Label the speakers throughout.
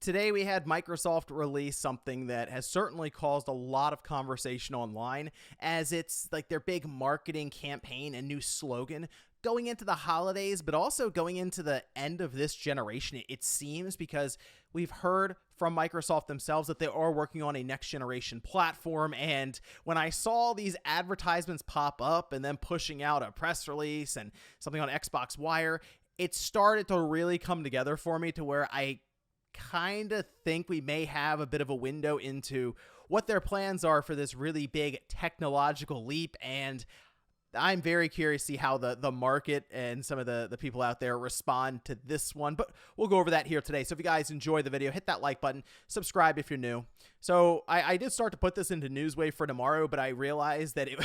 Speaker 1: Today we had Microsoft release something that has certainly caused a lot of conversation online, as it's like their big marketing campaign and new slogan going into the holidays, but also going into the end of this generation, it seems, because we've heard from Microsoft themselves that they are working on a next generation platform. And when I saw these advertisements pop up and then pushing out a press release and something on Xbox Wire, it started to really come together for me to where I kind of think we may have a bit of a window into what their plans are for this really big technological leap. And I'm very curious to see how the market and some of the people out there respond to this one, but we'll go over that here today. So if you guys enjoy the video, hit that like button, subscribe if you're new. So I did start to put this into Newswave for tomorrow, but I realized that it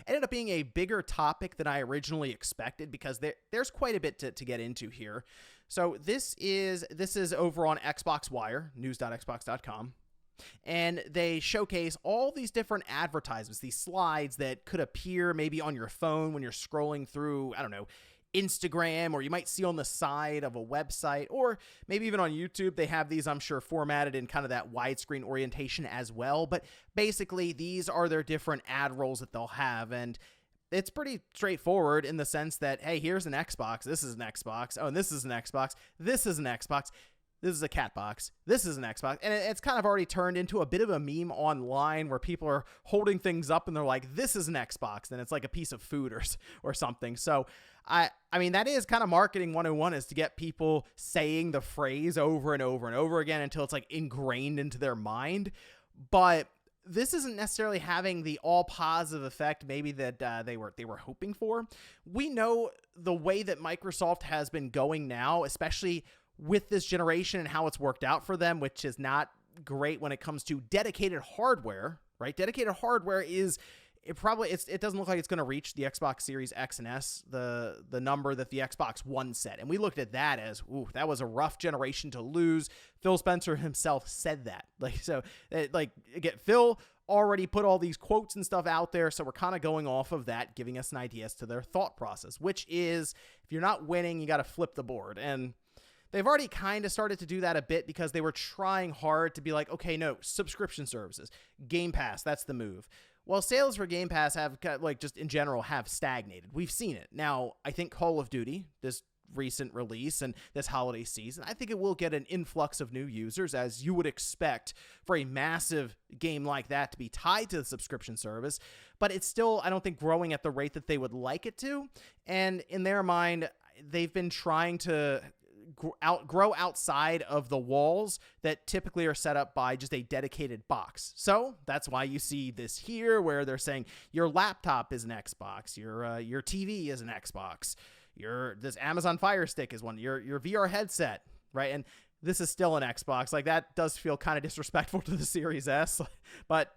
Speaker 1: ended up being a bigger topic than I originally expected, because there's quite a bit to get into here. So this is over on Xbox Wire, news.xbox.com. And they showcase all these different advertisements, these slides that could appear maybe on your phone when you're scrolling through, I don't know, Instagram, or you might see on the side of a website, or maybe even on YouTube. They have these, I'm sure, formatted in kind of that widescreen orientation as well. But basically, these are their different ad rolls that they'll have. And it's pretty straightforward in the sense that, hey, here's an Xbox. This is an Xbox. Oh, and this is an Xbox. This is an Xbox. This is a cat box. This is an Xbox. And it's kind of already turned into a bit of a meme online where people are holding things up and they're like, this is an Xbox. And it's like a piece of food or something. So I mean, that is kind of marketing 101, is to get people saying the phrase over and over and over again until it's like ingrained into their mind. But this isn't necessarily having the all positive effect maybe that they were hoping for. We know the way that Microsoft has been going now, especially with this generation and how it's worked out for them, which is not great when it comes to dedicated hardware, right? Dedicated hardware it doesn't look like it's going to reach the Xbox Series X and S, the number that the Xbox One set. And we looked at that as, ooh, that was a rough generation to lose. Phil Spencer himself said that. Again, Phil already put all these quotes and stuff out there, so we're kind of going off of that, giving us an idea as to their thought process, which is, if you're not winning, you got to flip the board. And they've already kind of started to do that a bit, because they were trying hard to be like, okay, no, subscription services, Game Pass, that's the move. Well, sales for Game Pass have, just in general, have stagnated. We've seen it. Now, I think Call of Duty, this recent release and this holiday season, I think it will get an influx of new users, as you would expect for a massive game like that to be tied to the subscription service. But it's still, I don't think, growing at the rate that they would like it to. And in their mind, they've been trying to grow outside of the walls that typically are set up by just a dedicated box. So that's why you see this here, where they're saying your laptop is an Xbox, your TV is an Xbox, this Amazon Fire Stick is one, your VR headset, right? And this is still an Xbox. Like, that does feel kind of disrespectful to the Series S, but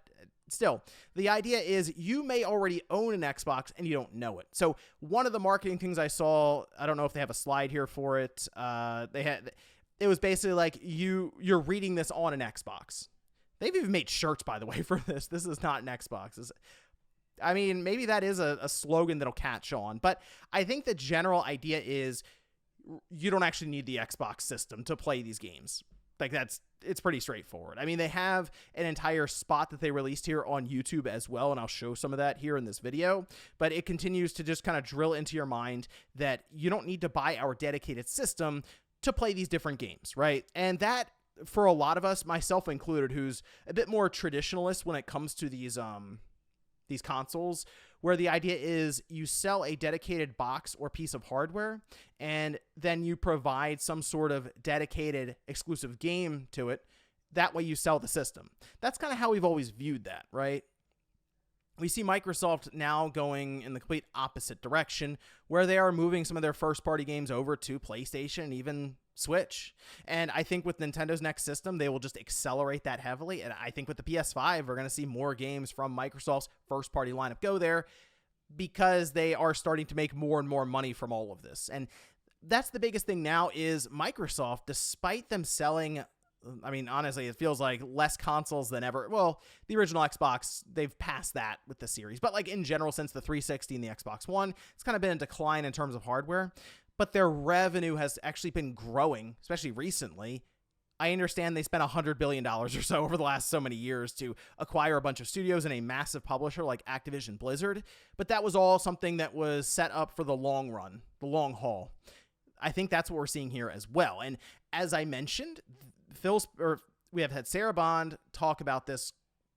Speaker 1: still, the idea is you may already own an Xbox and you don't know it. So one of the marketing things I saw, I don't know if they have a slide here for it. It was basically like you're reading this on an Xbox. They've even made shirts, by the way, for this. This is not an Xbox. I mean, maybe that is a slogan that'll catch on, but I think the general idea is you don't actually need the Xbox system to play these games. Like, it's pretty straightforward. I mean, they have an entire spot that they released here on YouTube as well, and I'll show some of that here in this video, but it continues to just kind of drill into your mind that you don't need to buy our dedicated system to play these different games, right? And that, for a lot of us, myself included, who's a bit more traditionalist when it comes to these consoles, where the idea is you sell a dedicated box or piece of hardware, and then you provide some sort of dedicated exclusive game to it. That way you sell the system. That's kind of how we've always viewed that, right? We see Microsoft now going in the complete opposite direction, where they are moving some of their first-party games over to PlayStation and even Switch. And I think with Nintendo's next system, they will just accelerate that heavily. And I think with the PS5, we're going to see more games from Microsoft's first-party lineup go there, because they are starting to make more and more money from all of this. And that's the biggest thing now, is Microsoft, despite them selling, I mean, honestly, it feels like less consoles than ever. Well, the original Xbox, they've passed that with the series. But like in general, since the 360 and the Xbox One, it's kind of been a decline in terms of hardware. But their revenue has actually been growing, especially recently, I understand they spent $100 billion or so over the last so many years to acquire a bunch of studios and a massive publisher like Activision Blizzard, but that was all something that was set up for the long run, the long haul. I think that's what we're seeing here as well. And as I mentioned, we have had Sarah Bond talk about this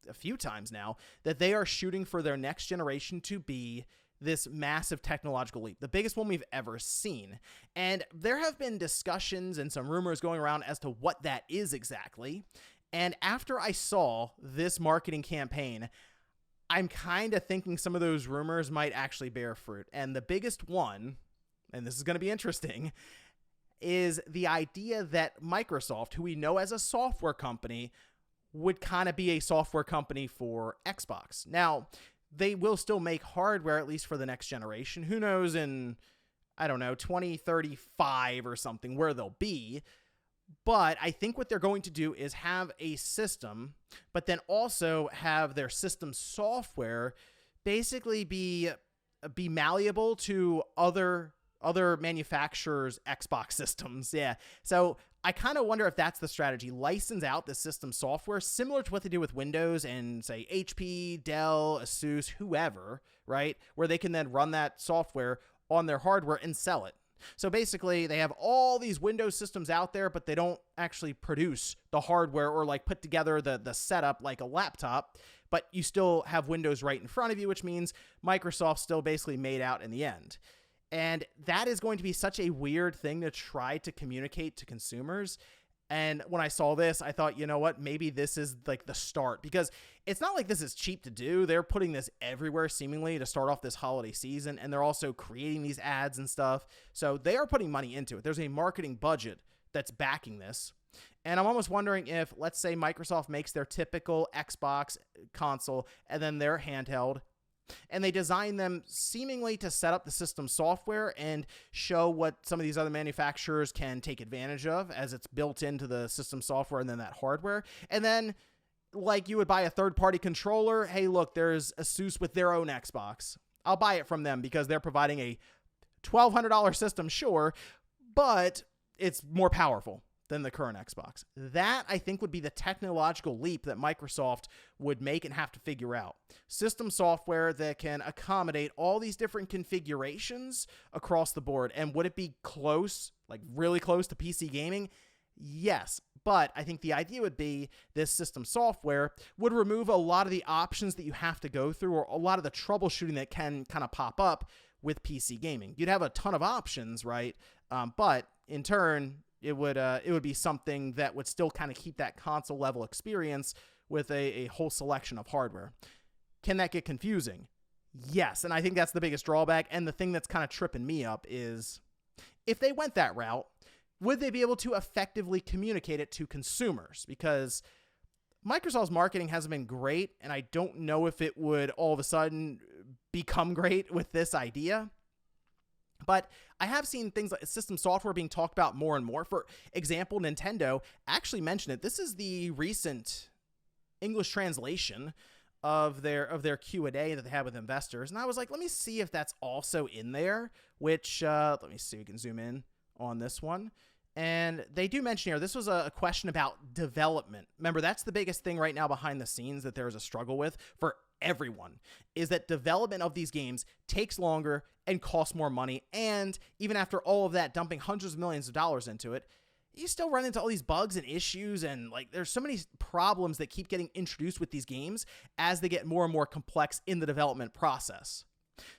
Speaker 1: a few times now, that they are shooting for their next generation to be this massive technological leap, the biggest one we've ever seen. And there have been discussions and some rumors going around as to what that is exactly. And after I saw this marketing campaign, I'm kind of thinking some of those rumors might actually bear fruit. And the biggest one, and this is going to be interesting, is the idea that Microsoft, who we know as a software company, would kind of be a software company for Xbox. Now, they will still make hardware, at least for the next generation. Who knows in, 2035 or something where they'll be. But I think what they're going to do is have a system, but then also have their system software basically be malleable to other manufacturers' Xbox systems. Yeah. So I kind of wonder if that's the strategy. License out the system software, similar to what they do with Windows and, say, HP, Dell, Asus, whoever, right? Where they can then run that software on their hardware and sell it. So basically, they have all these Windows systems out there, but they don't actually produce the hardware or like put together the setup like a laptop, but you still have Windows right in front of you, which means Microsoft still basically made out in the end. And that is going to be such a weird thing to try to communicate to consumers. And when I saw this, I thought, you know what, maybe this is like the start, because it's not like this is cheap to do. They're putting this everywhere seemingly to start off this holiday season. And they're also creating these ads and stuff. So they are putting money into it. There's a marketing budget that's backing this. And I'm almost wondering if, let's say Microsoft makes their typical Xbox console and then their handheld, and they design them seemingly to set up the system software and show what some of these other manufacturers can take advantage of as it's built into the system software and then that hardware. And then, like you would buy a third-party controller, hey, look, there's Asus with their own Xbox. I'll buy it from them because they're providing a $1,200 system, sure, but it's more powerful than the current Xbox. That, I think, would be the technological leap that Microsoft would make and have to figure out. System software that can accommodate all these different configurations across the board. And would it be close, like really close to PC gaming? Yes. But I think the idea would be this system software would remove a lot of the options that you have to go through, or a lot of the troubleshooting that can kind of pop up with PC gaming. You'd have a ton of options, right? But in turn, it would be something that would still kind of keep that console level experience with a whole selection of hardware. Can that get confusing? Yes, and I think that's the biggest drawback. And the thing that's kind of tripping me up is, if they went that route, would they be able to effectively communicate it to consumers? Because Microsoft's marketing hasn't been great, and I don't know if it would all of a sudden become great with this idea. But I have seen things like system software being talked about more and more. For example, Nintendo actually mentioned it. This is the recent English translation of their Q&A that they had with investors. And I was like, let me see if that's also in there, which, let me see, we can zoom in on this one. And they do mention here, this was a question about development. Remember, that's the biggest thing right now behind the scenes that there's a struggle with for everyone, is that development of these games takes longer and costs more money. And even after all of that, dumping hundreds of millions of dollars into it, you still run into all these bugs and issues. And like, there's so many problems that keep getting introduced with these games as they get more and more complex in the development process.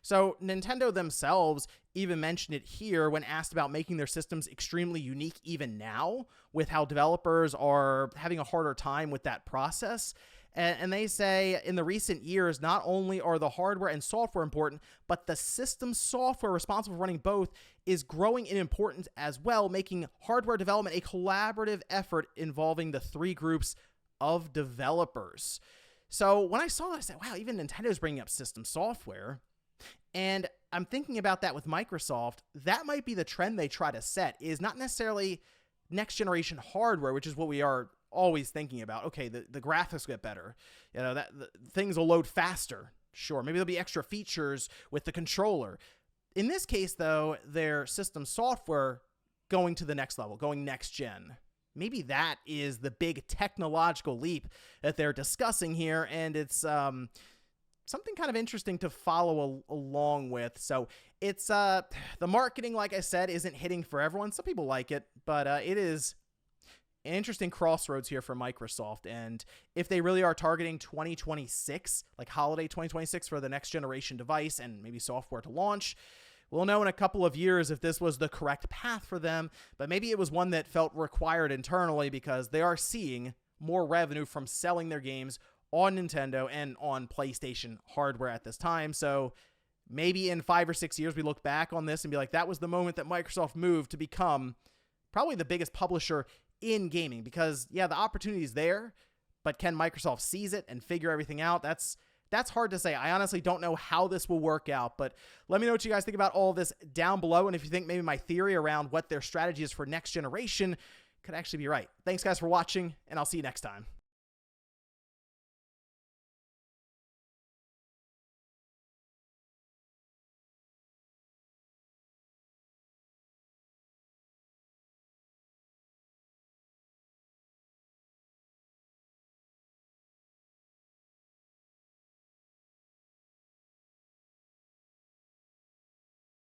Speaker 1: So Nintendo themselves even mentioned it here when asked about making their systems extremely unique even now, with how developers are having a harder time with that process. And they say in the recent years, not only are the hardware and software important, but the system software responsible for running both is growing in importance as well, making hardware development a collaborative effort involving the three groups of developers. So when I saw that, I said, wow, even Nintendo's bringing up system software. And I'm thinking about that with Microsoft. That might be the trend they try to set, is not necessarily next generation hardware, which is what we are always thinking about. Okay, the graphics get better, that things will load faster. Sure, maybe there'll be extra features with the controller. In this case, though, their system software going to the next level, going next gen, maybe that is the big technological leap that they're discussing here, and it's something kind of interesting to follow along with. So it's the marketing, like I said, isn't hitting for everyone. Some people like it, but it is an interesting crossroads here for Microsoft. And if they really are targeting 2026, like holiday 2026 for the next generation device and maybe software to launch, we'll know in a couple of years if this was the correct path for them, but maybe it was one that felt required internally because they are seeing more revenue from selling their games on Nintendo and on PlayStation hardware at this time. So maybe in 5 or 6 years, we look back on this and be like, that was the moment that Microsoft moved to become probably the biggest publisher in gaming, because yeah, the opportunity is there, but can Microsoft seize it and figure everything out? That's hard to say. I honestly don't know how this will work out, but let me know what you guys think about all of this down below. And if you think maybe my theory around what their strategy is for next generation could actually be right. Thanks guys for watching, and I'll see you next time.